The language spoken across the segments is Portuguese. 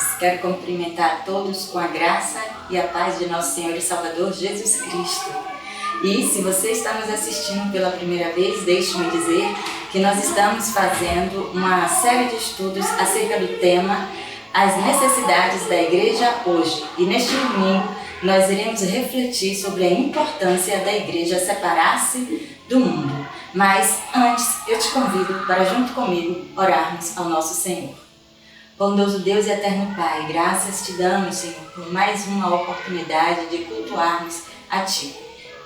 irmãos, quero cumprimentar a todos com a graça e a paz de nosso Senhor e Salvador Jesus Cristo. E se você está nos assistindo pela primeira vez, deixe-me dizer que nós estamos fazendo uma série de estudos acerca do tema As necessidades da igreja hoje. E neste domingo nós iremos refletir sobre a importância da igreja separar-se do mundo. Mas antes eu te convido para junto comigo orarmos ao nosso Senhor. Bondoso Deus e eterno Pai, graças te damos, Senhor, por mais uma oportunidade de cultuarmos a Ti.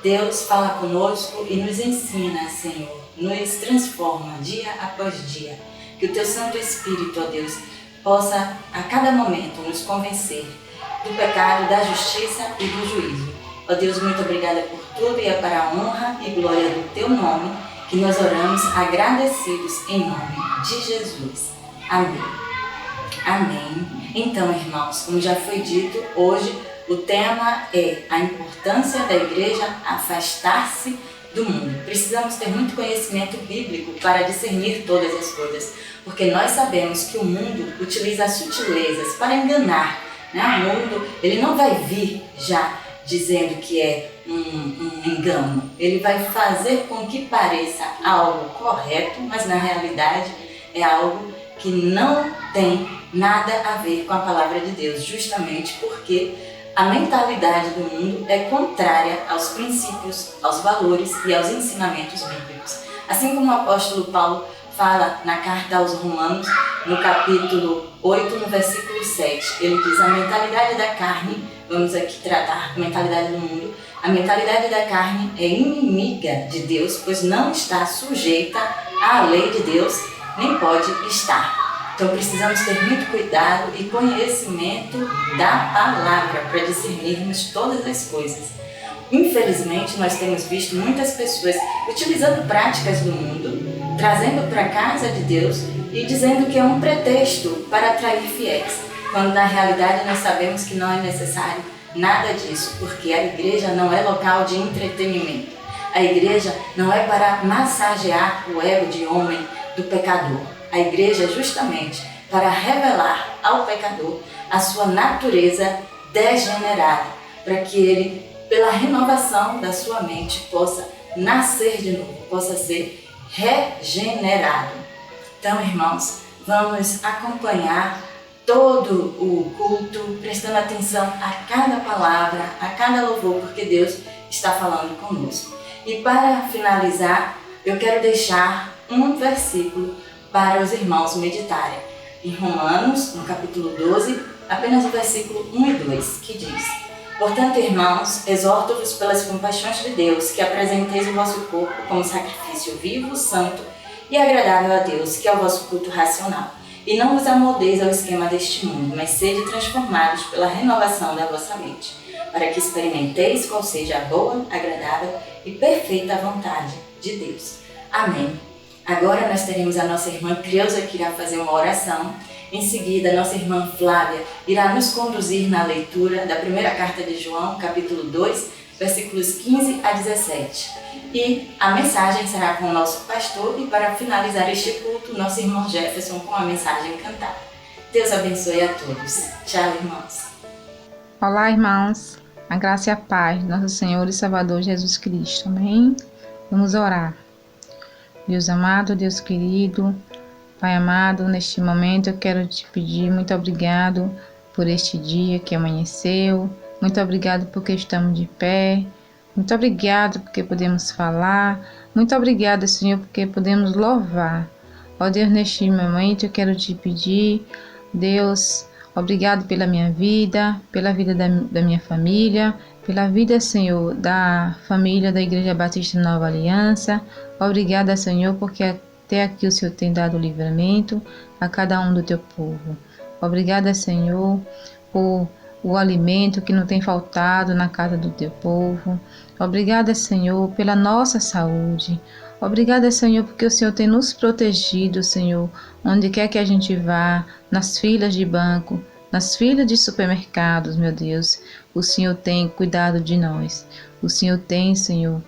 Deus, fala conosco e nos ensina, Senhor, nos transforma dia após dia. Que o Teu Santo Espírito, ó Deus, possa a cada momento nos convencer do pecado, da justiça e do juízo. Ó Deus, muito obrigada por tudo e é para a honra e glória do Teu nome que nós oramos agradecidos em nome de Jesus. Amém. Amém. Então, irmãos, como já foi dito, hoje o tema é a importância da igreja afastar-se do mundo. Precisamos ter muito conhecimento bíblico para discernir todas as coisas, porque nós sabemos que o mundo utiliza sutilezas para enganar, né? O mundo, ele não vai vir já dizendo que é um engano. Ele vai fazer com que pareça algo correto, mas na realidade é algo que não tem nada a ver com a palavra de Deus, justamente porque a mentalidade do mundo é contrária aos princípios, aos valores e aos ensinamentos bíblicos. Assim como o apóstolo Paulo fala na carta aos Romanos, no capítulo 8, no versículo 7, ele diz: a mentalidade da carne, vamos aqui tratar a mentalidade do mundo, a mentalidade da carne é inimiga de Deus, pois não está sujeita à lei de Deus, nem pode estar. Então precisamos ter muito cuidado e conhecimento da palavra para discernirmos todas as coisas. Infelizmente, nós temos visto muitas pessoas utilizando práticas do mundo, trazendo para a casa de Deus e dizendo que é um pretexto para atrair fiéis, quando na realidade nós sabemos que não é necessário nada disso, porque a igreja não é local de entretenimento. A igreja não é para massagear o ego de homem do pecador. A igreja é justamente para revelar ao pecador a sua natureza degenerada, para que ele, pela renovação da sua mente, possa nascer de novo, possa ser regenerado. Então, irmãos, vamos acompanhar todo o culto, prestando atenção a cada palavra, a cada louvor, porque Deus está falando conosco. E para finalizar, eu quero deixar um versículo para os irmãos meditarem. Em Romanos, no capítulo 12, apenas o versículo 1 e 2, que diz: portanto, irmãos, exorto-vos pelas compaixões de Deus, que apresenteis o vosso corpo como sacrifício vivo, santo e agradável a Deus, que é o vosso culto racional. E não vos amoldeis ao esquema deste mundo, mas sede transformados pela renovação da vossa mente, para que experimenteis qual seja a boa, agradável e perfeita vontade de Deus. Amém. Agora nós teremos a nossa irmã Creuza, que irá fazer uma oração. Em seguida, a nossa irmã Flávia irá nos conduzir na leitura da primeira carta de João, capítulo 2, versículos 15 a 17. E a mensagem será com o nosso pastor e, para finalizar este culto, nosso irmão Jefferson com a mensagem cantada. Deus abençoe a todos. Tchau, irmãos. Olá, irmãos. A graça e a paz de nosso Senhor e Salvador Jesus Cristo. Amém? Vamos orar. Deus amado, Deus querido, Pai amado, neste momento eu quero te pedir muito obrigado por este dia que amanheceu, muito obrigado porque estamos de pé, muito obrigado porque podemos falar, muito obrigado, Senhor, porque podemos louvar. Ó Deus, neste momento eu quero te pedir, Deus, obrigado pela minha vida, pela vida da minha família, pela vida, Senhor, da família da Igreja Batista Nova Aliança. Obrigada, Senhor, porque até aqui o Senhor tem dado livramento a cada um do teu povo. Obrigada, Senhor, por o alimento que não tem faltado na casa do teu povo. Obrigada, Senhor, pela nossa saúde. Obrigada, Senhor, porque o Senhor tem nos protegido, Senhor, onde quer que a gente vá, nas filas de banco, nas filas de supermercados, meu Deus. O Senhor tem cuidado de nós. O Senhor tem, Senhor,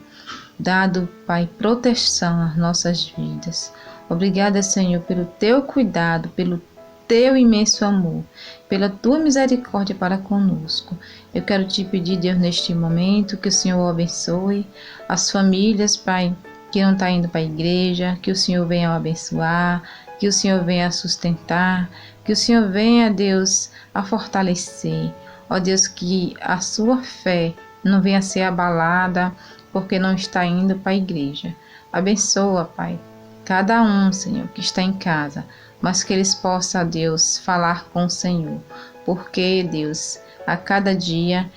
dado, Pai, proteção às nossas vidas. Obrigada, Senhor, pelo teu cuidado, pelo teu imenso amor, pela tua misericórdia para conosco. Eu quero te pedir, Deus, neste momento, que o Senhor abençoe as famílias, Pai, que não estão indo para a igreja, que o Senhor venha abençoar, que o Senhor venha sustentar, que o Senhor venha, Deus, a fortalecer. Ó Deus, que a sua fé não venha a ser abalada porque não está indo para a igreja. Abençoa, Pai, cada um, Senhor, que está em casa, mas que eles possam, Deus, falar com o Senhor, porque, Deus, a cada dia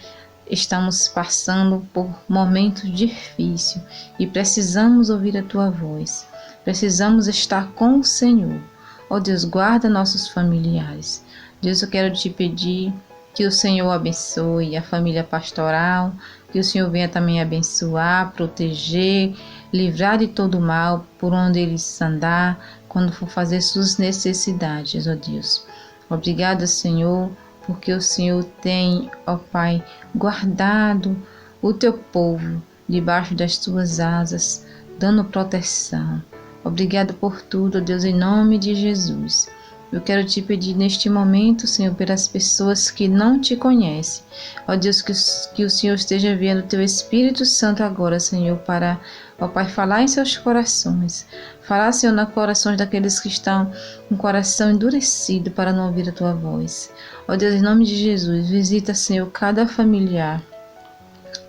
estamos passando por momentos difíceis e precisamos ouvir a Tua voz, precisamos estar com o Senhor. Ó Deus, guarda nossos familiares. Deus, eu quero te pedir que o Senhor abençoe a família pastoral, que o Senhor venha também abençoar, proteger, livrar de todo mal por onde eles andar, quando for fazer suas necessidades, ó Deus. Obrigada, Senhor, porque o Senhor tem, ó Pai, guardado o teu povo debaixo das tuas asas, dando proteção. Obrigada por tudo, ó Deus, em nome de Jesus. Eu quero te pedir neste momento, Senhor, pelas pessoas que não te conhecem. Ó Deus, que o Senhor esteja enviando o teu Espírito Santo agora, Senhor, para, ó Pai, falar em seus corações. Falar, Senhor, nos corações daqueles que estão com o coração endurecido para não ouvir a tua voz. Ó Deus, em nome de Jesus, visita, Senhor, cada familiar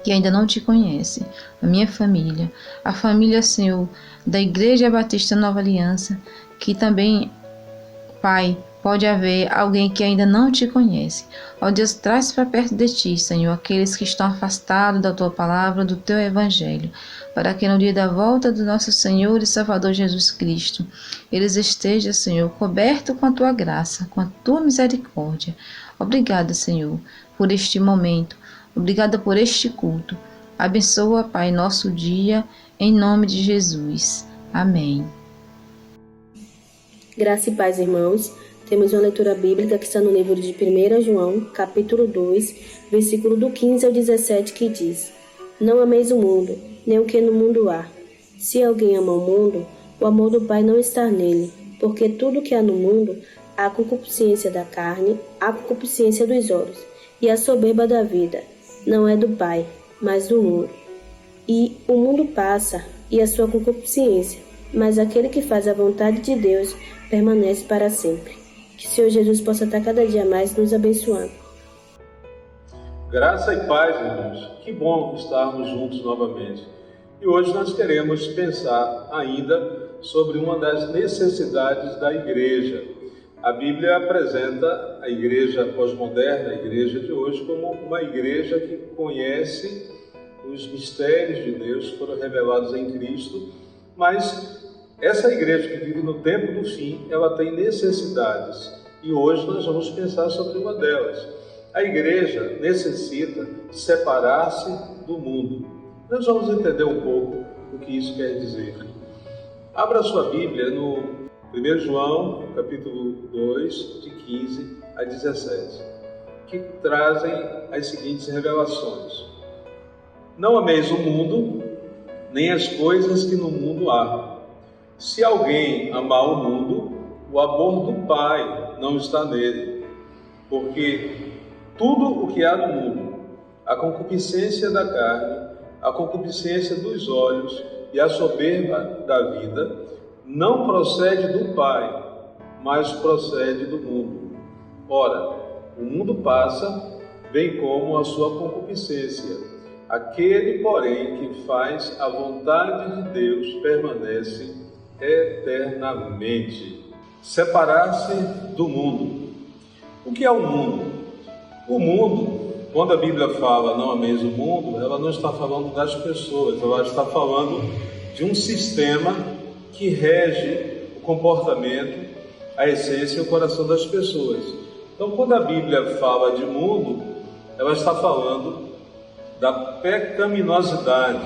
que ainda não te conhece, a minha família, a família, Senhor, da Igreja Batista Nova Aliança, que também, Pai, pode haver alguém que ainda não te conhece. Ó Deus, traz para perto de ti, Senhor, aqueles que estão afastados da tua palavra, do teu evangelho, para que no dia da volta do nosso Senhor e Salvador Jesus Cristo, eles estejam, Senhor, cobertos com a tua graça, com a tua misericórdia. Obrigada, Senhor, por este momento. Obrigada por este culto. Abençoa, Pai, nosso dia, em nome de Jesus. Amém. Graça e paz, irmãos. Temos uma leitura bíblica que está no livro de 1 João, capítulo 2, versículo do 15 ao 17, que diz: Não ameis o mundo, nem o que no mundo há. Se alguém ama o mundo, o amor do Pai não está nele, porque tudo que há no mundo, a concupiscência da carne, a concupiscência dos olhos e a soberba da vida, não é do Pai, mas do mundo. E o mundo passa, e a sua concupiscência, mas aquele que faz a vontade de Deus permanece para sempre. Que o Senhor Jesus possa estar cada dia mais nos abençoando. Graça e paz, irmãos. Que bom estarmos juntos novamente. E hoje nós queremos pensar ainda sobre uma das necessidades da igreja. A Bíblia apresenta a igreja pós-moderna, a igreja de hoje, como uma igreja que conhece os mistérios de Deus que foram revelados em Cristo, mas essa igreja que vive no tempo do fim, ela tem necessidades. E hoje nós vamos pensar sobre uma delas. A igreja necessita separar-se do mundo. Nós vamos entender um pouco o que isso quer dizer. Abra sua Bíblia no 1 João, capítulo 2, de 15 a 17, que trazem as seguintes revelações. Não ameis o mundo, nem as coisas que no mundo há. Se alguém amar o mundo, o amor do Pai não está nele. Porque tudo o que há no mundo, a concupiscência da carne, a concupiscência dos olhos e a soberba da vida, não procede do Pai, mas procede do mundo. Ora, o mundo passa, bem como a sua concupiscência. Aquele, porém, que faz a vontade de Deus permanece eternamente. Separar-se do mundo. O que é o mundo? O mundo, quando a Bíblia fala não ameis o mundo, ela não está falando das pessoas, ela está falando de um sistema que rege o comportamento, a essência e o coração das pessoas. Então, quando a Bíblia fala de mundo, ela está falando da pecaminosidade.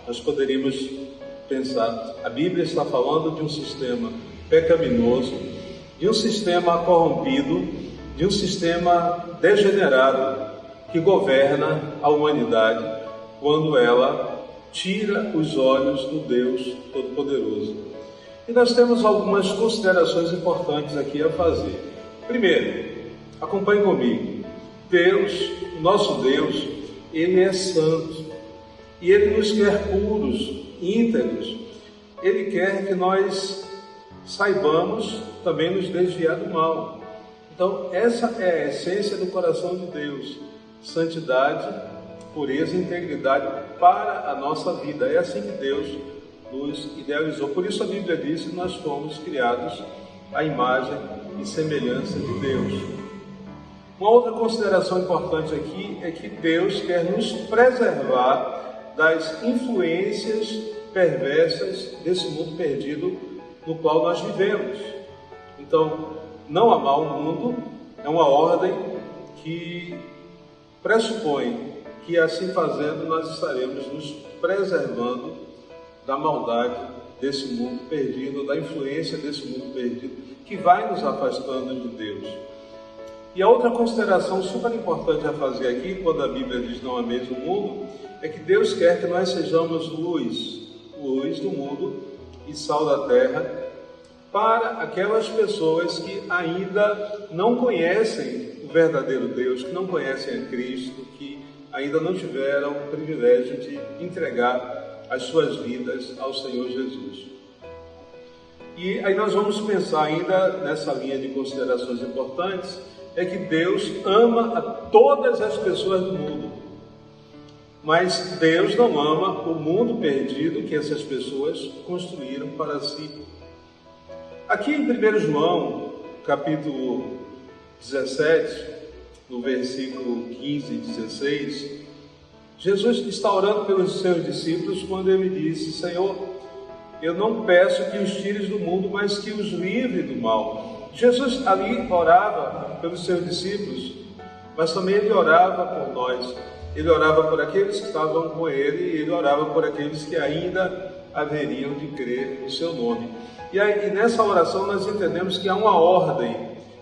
Nós poderíamos pensar, a Bíblia está falando de um sistema pecaminoso, de um sistema corrompido, de um sistema degenerado que governa a humanidade quando ela tira os olhos do Deus Todo-Poderoso. E nós temos algumas considerações importantes aqui a fazer. Primeiro, acompanhe comigo. Deus, nosso Deus, Ele é santo e Ele nos quer puros, íntegros. Ele quer que nós saibamos também nos desviar do mal. Então, essa é a essência do coração de Deus: santidade, pureza e integridade para a nossa vida. É assim que Deus nos idealizou. Por isso a Bíblia diz que nós fomos criados à imagem e semelhança de Deus. Uma outra consideração importante aqui é que Deus quer nos preservar das influências perversas desse mundo perdido no qual nós vivemos. Então, não amar o mundo é uma ordem que pressupõe que, assim fazendo, nós estaremos nos preservando da maldade desse mundo perdido, da influência desse mundo perdido, que vai nos afastando de Deus. E a outra consideração super importante a fazer aqui, quando a Bíblia diz não ameis o mundo, é que Deus quer que nós sejamos luz do mundo e sal da terra, para aquelas pessoas que ainda não conhecem o verdadeiro Deus, que não conhecem a Cristo, que ainda não tiveram o privilégio de entregar as suas vidas ao Senhor Jesus. E aí nós vamos pensar ainda nessa linha de considerações importantes, é que Deus ama a todas as pessoas do mundo, mas Deus não ama o mundo perdido que essas pessoas construíram para si. Aqui em 1 João, capítulo 17, no versículo 15 e 16, Jesus está orando pelos seus discípulos quando ele disse: Senhor, eu não peço que os tires do mundo, mas que os livre do mal. Jesus ali orava pelos seus discípulos, mas também ele orava por nós. Ele orava por aqueles que estavam com ele e ele orava por aqueles que ainda haveriam de crer no seu nome. E aí, nessa oração nós entendemos que há uma ordem.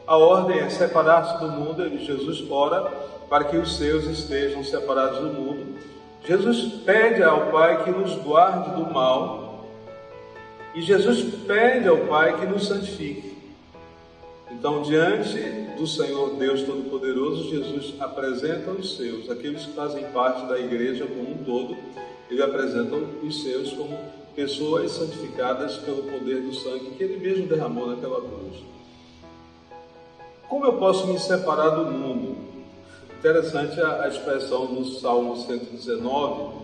A ordem é separar-se do mundo. Jesus ora para que os seus estejam separados do mundo. Jesus pede ao Pai que nos guarde do mal. E Jesus pede ao Pai que nos santifique. Então, diante do Senhor Deus Todo-Poderoso, Jesus apresenta os seus, aqueles que fazem parte da igreja como um todo. Ele apresenta os seus como pessoas santificadas pelo poder do sangue que Ele mesmo derramou naquela cruz. Como eu posso me separar do mundo? Interessante a expressão no Salmo 119,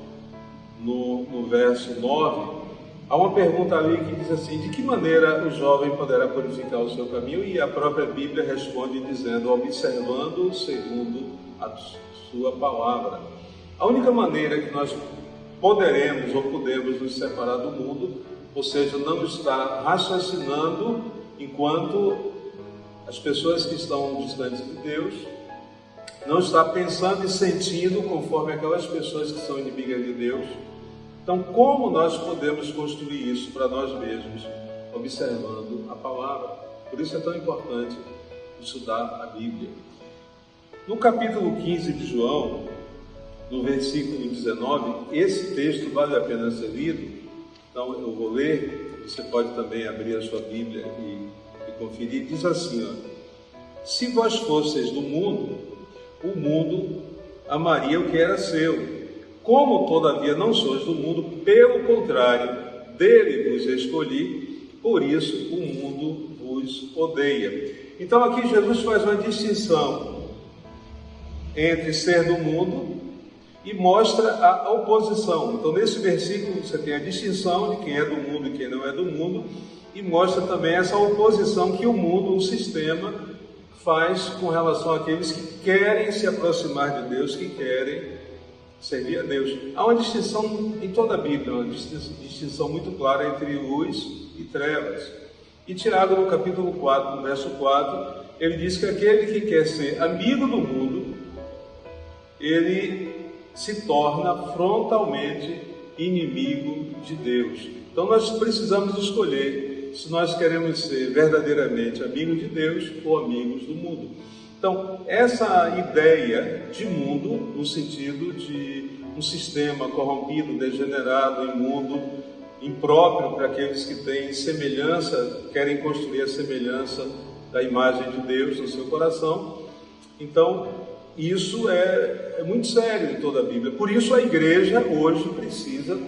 no verso 9. Há uma pergunta ali que diz assim: de que maneira o jovem poderá purificar o seu caminho? E a própria Bíblia responde dizendo: observando segundo a sua palavra. A única maneira que nós poderemos ou podemos nos separar do mundo, ou seja, não estar raciocinando enquanto as pessoas que estão distantes de Deus, não estar pensando e sentindo conforme aquelas pessoas que são inimigas de Deus. Então, como nós podemos construir isso para nós mesmos? Observando a palavra. Por isso é tão importante estudar a Bíblia. No capítulo 15 de João, no versículo 19, esse texto vale a pena ser lido. Então eu vou ler, você pode também abrir a sua Bíblia e conferir. Diz assim, se vós fosseis do mundo, o mundo amaria o que era seu. Como todavia não sois do mundo, pelo contrário, dele vos escolhi, por isso o mundo vos odeia. Então aqui Jesus faz uma distinção entre ser do mundo e mostra a oposição. Então nesse versículo você tem a distinção de quem é do mundo e quem não é do mundo, e mostra também essa oposição que o mundo, o sistema, faz com relação àqueles que querem se aproximar de Deus, que querem servir a Deus. Há uma distinção em toda a Bíblia, uma distinção muito clara entre luz e trevas. E Tiago, no capítulo 4, no verso 4, ele diz que aquele que quer ser amigo do mundo, ele se torna frontalmente inimigo de Deus. Então nós precisamos escolher se nós queremos ser verdadeiramente amigos de Deus ou amigos do mundo. Então, essa ideia de mundo, no sentido de um sistema corrompido, degenerado, imundo, impróprio para aqueles que têm semelhança, querem construir a semelhança da imagem de Deus no seu coração. Então, isso é muito sério em toda a Bíblia. Por isso a igreja hoje precisa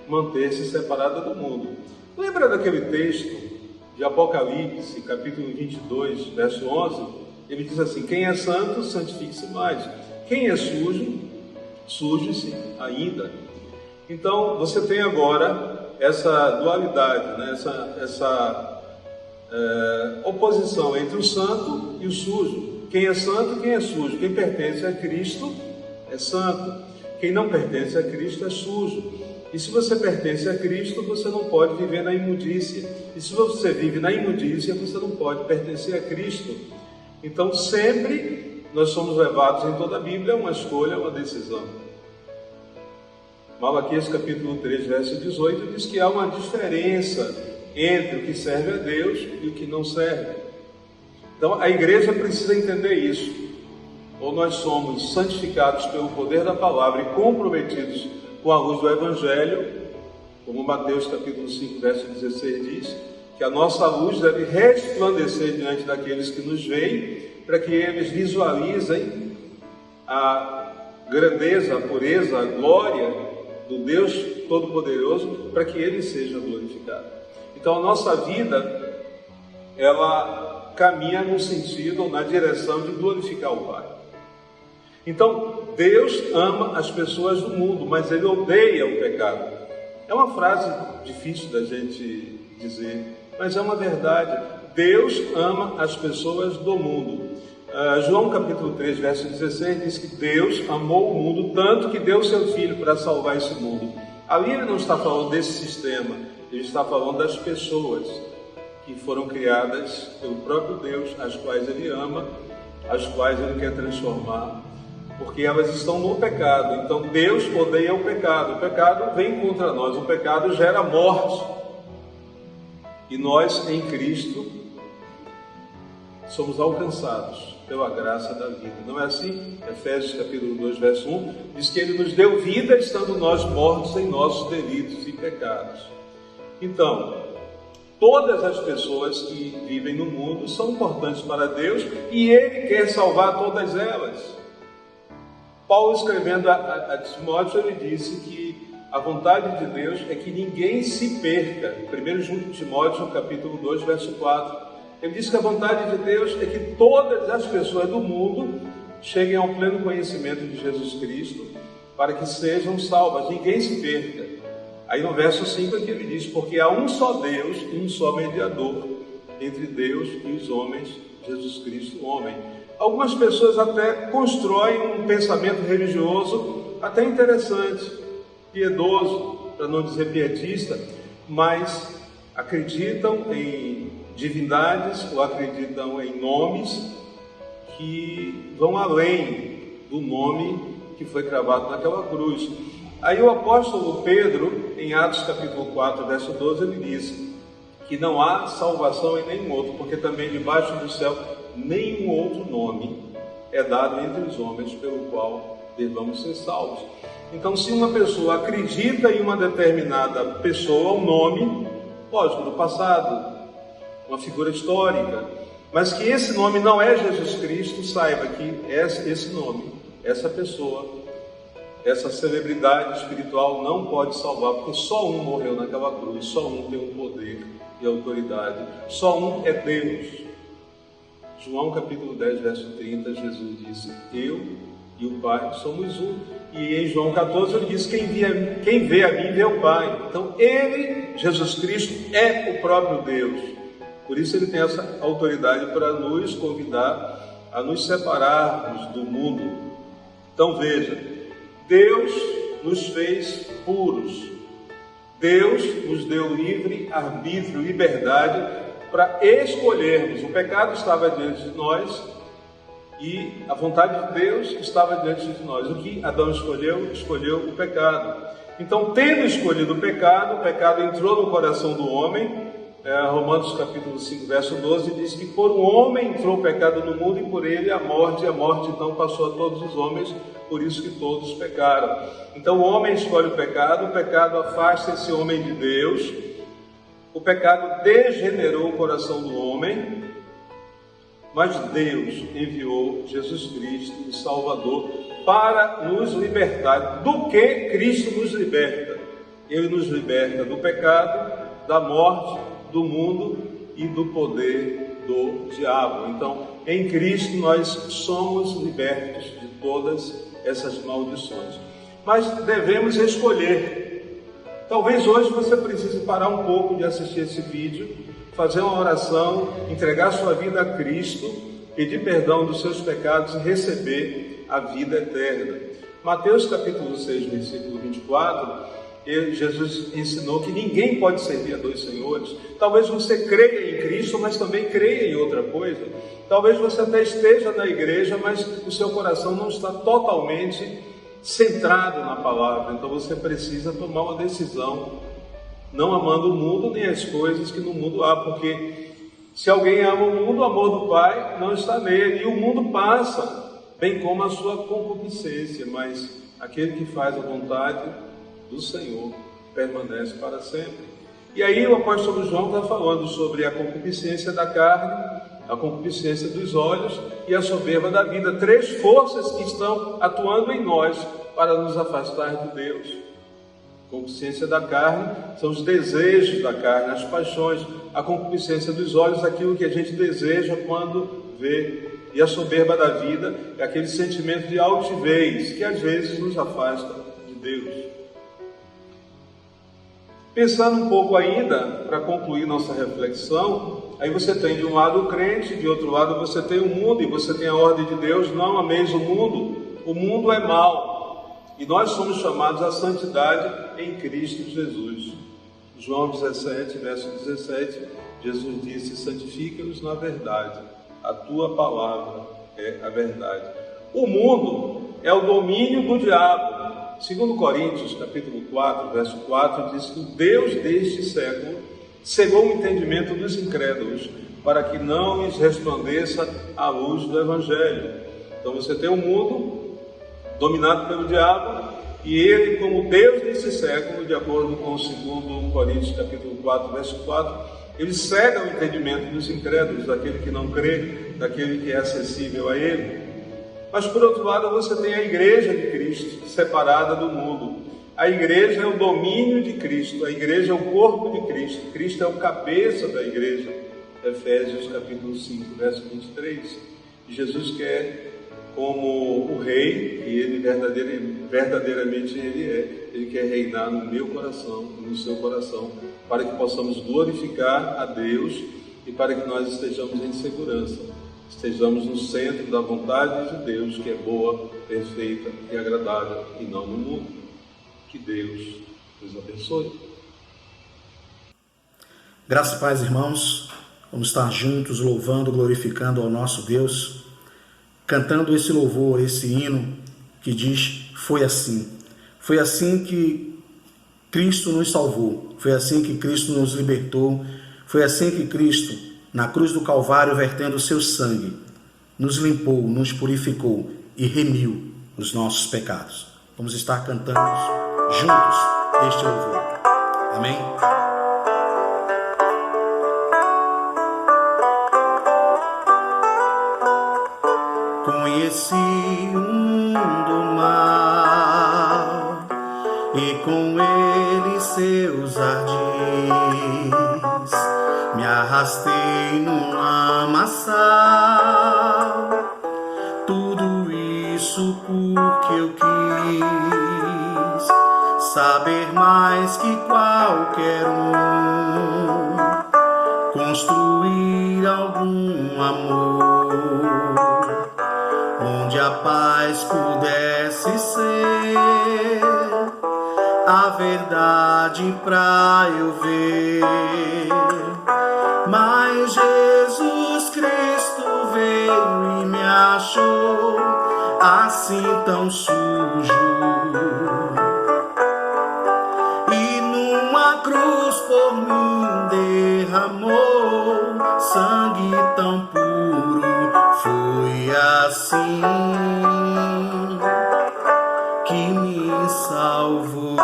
manter-se separada do mundo. Lembra daquele texto de Apocalipse, capítulo 22, verso 11? Ele diz assim: quem é santo, santifique-se mais. Quem é sujo, suje-se ainda. Então, você tem agora essa dualidade, né? essa oposição entre o santo e o sujo. Quem é santo e quem é sujo. Quem pertence a Cristo é santo. Quem não pertence a Cristo é sujo. E se você pertence a Cristo, você não pode viver na imundícia. E se você vive na imundícia, você não pode pertencer a Cristo. Então, sempre nós somos levados em toda a Bíblia a uma escolha, a uma decisão. Malaquias capítulo 3, verso 18, diz que há uma diferença entre o que serve a Deus e o que não serve. Então, a igreja precisa entender isso. Ou nós somos santificados pelo poder da palavra e comprometidos com a luz do Evangelho, como Mateus capítulo 5, verso 16 diz, que a nossa luz deve resplandecer diante daqueles que nos veem, para que eles visualizem a grandeza, a pureza, a glória do Deus Todo-Poderoso, para que Ele seja glorificado. Então, a nossa vida, ela caminha no sentido, na direção de glorificar o Pai. Então, Deus ama as pessoas do mundo, mas Ele odeia o pecado. É uma frase difícil da gente dizer, mas é uma verdade. Deus ama as pessoas do mundo. João capítulo 3, verso 16 diz que Deus amou o mundo tanto que deu seu Filho para salvar esse mundo. Ali Ele não está falando desse sistema, Ele está falando das pessoas que foram criadas pelo próprio Deus, as quais Ele ama, as quais Ele quer transformar, porque elas estão no pecado. Então Deus odeia o pecado vem contra nós, o pecado gera morte, e nós em Cristo somos alcançados pela graça da vida. Não é assim? Efésios capítulo 2, verso 1, diz que Ele nos deu vida estando nós mortos em nossos delitos e pecados. Então, todas as pessoas que vivem no mundo são importantes para Deus e Ele quer salvar todas elas. Paulo, escrevendo a Timóteo, ele disse que a vontade de Deus é que ninguém se perca. 1 Timóteo capítulo 2, verso 4. Ele diz que a vontade de Deus é que todas as pessoas do mundo cheguem ao pleno conhecimento de Jesus Cristo, para que sejam salvas, ninguém se perca. Aí no verso 5 aqui ele diz: porque há um só Deus e um só mediador entre Deus e os homens, Jesus Cristo, o homem. Algumas pessoas até constroem um pensamento religioso até interessante, piedoso, para não dizer pietista, mas acreditam em divindades ou acreditam em nomes que vão além do nome que foi cravado naquela cruz. Aí o apóstolo Pedro, em Atos capítulo 4, verso 12, ele diz que não há salvação em nenhum outro, porque também debaixo do céu nenhum outro nome é dado entre os homens pelo qual devamos ser salvos. Então, se uma pessoa acredita em uma determinada pessoa, um nome, lógico, do passado, uma figura histórica, mas que esse nome não é Jesus Cristo, saiba que esse nome, essa pessoa, essa celebridade espiritual não pode salvar, porque só um morreu naquela cruz, só um tem o poder e autoridade, só um é Deus. João capítulo 10, verso 30, Jesus disse: eu e o Pai somos um. E em João 14 ele diz: quem vê a mim vê o Pai. Então Ele, Jesus Cristo, é o próprio Deus. Por isso Ele tem essa autoridade para nos convidar a nos separarmos do mundo. Então veja, Deus nos fez puros. Deus nos deu livre arbítrio, liberdade para escolhermos. O pecado estava diante de nós e a vontade de Deus estava diante de nós. O que Adão escolheu? Escolheu o pecado. Então, tendo escolhido o pecado entrou no coração do homem. Romanos capítulo 5, verso 12 diz que por um homem entrou o pecado no mundo e por ele a morte então passou a todos os homens, por isso que todos pecaram. Então o homem escolhe o pecado afasta esse homem de Deus, o pecado degenerou o coração do homem mas Deus enviou Jesus Cristo, o Salvador, para nos libertar. Do que Cristo nos liberta? Ele nos liberta do pecado, da morte, do mundo e do poder do diabo. Então, em Cristo nós somos libertos de todas essas maldições. Mas devemos escolher. Talvez hoje você precise parar um pouco de assistir esse vídeo, fazer uma oração, entregar sua vida a Cristo, pedir perdão dos seus pecados e receber a vida eterna. Mateus capítulo 6, versículo 24, Jesus ensinou que ninguém pode servir a dois senhores. Talvez você creia em Cristo, mas também creia em outra coisa. Talvez você até esteja na igreja, mas o seu coração não está totalmente centrado na palavra. Então você precisa tomar uma decisão, não amando o mundo nem as coisas que no mundo há, porque se alguém ama o mundo, o amor do Pai não está nele. E o mundo passa, bem como a sua concupiscência, mas aquele que faz a vontade do Senhor permanece para sempre. E aí o apóstolo João está falando sobre a concupiscência da carne, a concupiscência dos olhos e a soberba da vida. 3 forças que estão atuando em nós para nos afastar de Deus. A concupiscência da carne são os desejos da carne, as paixões. A concupiscência dos olhos, aquilo que a gente deseja quando vê. E a soberba da vida é aquele sentimento de altivez que às vezes nos afasta de Deus. Pensando um pouco ainda, para concluir nossa reflexão, aí você tem de um lado o crente, de outro lado você tem o mundo, e você tem a ordem de Deus: não ameis o mundo é mau, e nós somos chamados à santidade em Cristo Jesus. João 17, verso 17, Jesus disse: santifica-os na verdade, a tua palavra é a verdade. O mundo é o domínio do diabo. Segundo Coríntios, capítulo 4, verso 4, diz que o Deus deste século cegou o entendimento dos incrédulos, para que não lhes resplandeça a luz do Evangelho. Então você tem um mundo dominado pelo diabo, e ele, como Deus desse século, de acordo com 2 Coríntios, capítulo 4, verso 4, ele cega o entendimento dos incrédulos, daquele que não crê, daquele que é acessível a ele. Mas por outro lado você tem a igreja de Cristo, separada do mundo. A igreja é o domínio de Cristo, a igreja é o corpo de Cristo, Cristo é o cabeça da igreja. Efésios capítulo 5, verso 23. E Jesus quer, como o rei, e ele verdadeiramente ele quer reinar no meu coração, no seu coração, para que possamos glorificar a Deus e para que nós estejamos em segurança. Estejamos no centro da vontade de Deus, que é boa, perfeita e agradável, e não no mundo. Que Deus nos abençoe. Graça e paz, irmãos. Vamos estar juntos, louvando, glorificando ao nosso Deus, cantando esse louvor, esse hino que diz: foi assim. Foi assim que Cristo nos salvou. Foi assim que Cristo nos libertou. Foi assim que Cristo, na cruz do Calvário, vertendo o seu sangue, nos limpou, nos purificou e remiu os nossos pecados. Vamos estar cantando juntos este louvor. Amém? Conheci o mundo mal e com ele seus ardis. Me arrastei num lamaçal, tudo isso porque eu quis saber mais que qualquer um, construir algum amor, onde a paz pudesse ser a verdade pra eu ver. Mas Jesus Cristo veio e me achou assim tão sujo, e numa cruz por mim derramou sangue tão puro. Foi assim que me salvou.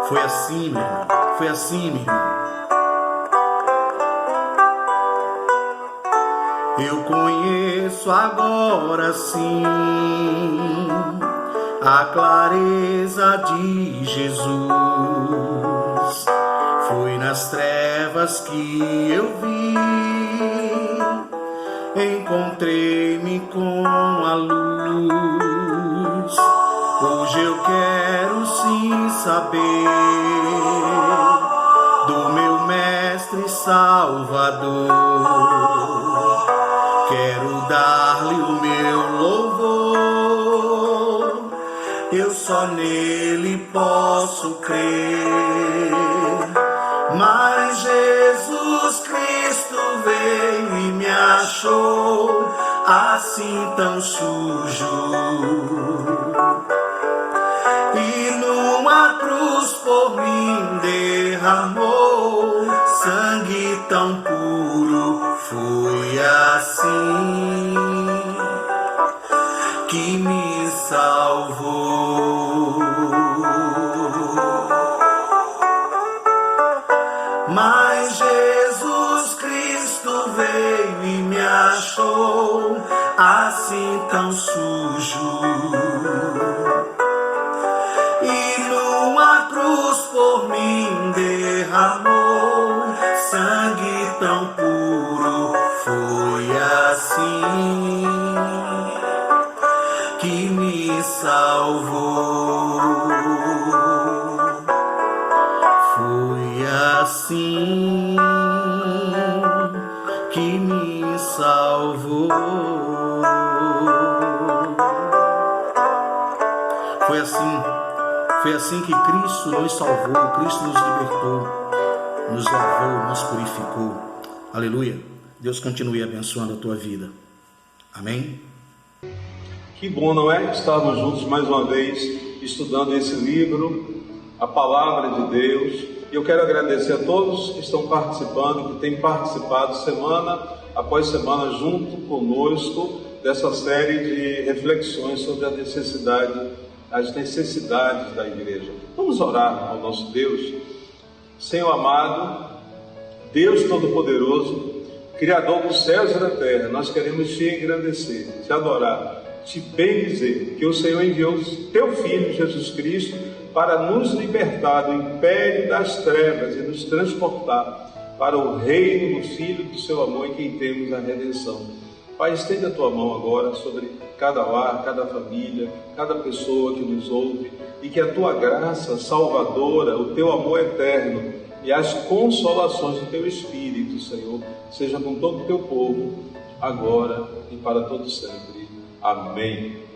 Foi assim, meu irmão. Foi assim, meu irmão. Eu conheço agora sim a clareza de Jesus. Foi nas trevas que eu vi, encontrei-me com a luz. Hoje eu quero sim saber do meu Mestre Salvador. Quero dar-lhe o meu louvor, eu só nele posso crer. Mas Jesus Cristo veio e me achou assim tão sujo, e numa cruz por mim derramou sangue tão puro. Foi assim que me salvou. Mas Jesus Cristo veio e me achou assim tão sujo, e numa cruz por mim derramou sangue tão puro. Foi assim que me salvou. Foi assim que me salvou. Foi assim que Cristo nos salvou, Cristo nos libertou, nos lavou, nos purificou. Aleluia. Deus continue abençoando a tua vida. Amém? Que bom, não é? Estarmos juntos mais uma vez, estudando esse livro, a Palavra de Deus. E eu quero agradecer a todos que estão participando, que têm participado semana após semana junto conosco dessa série de reflexões sobre as necessidades da igreja. Vamos orar ao nosso Deus. Senhor amado, Deus Todo-Poderoso, Criador dos céus e da terra, nós queremos te engrandecer, te adorar, te bendizer, que o Senhor enviou o teu Filho Jesus Cristo para nos libertar do império das trevas e nos transportar para o reino do Filho do seu amor, em quem temos a redenção. Pai, estende a tua mão agora sobre cada lar, cada família, cada pessoa que nos ouve, e que a tua graça salvadora, o teu amor eterno e as consolações do teu Espírito, Senhor, seja com todo o teu povo, agora e para todo sempre. Amém.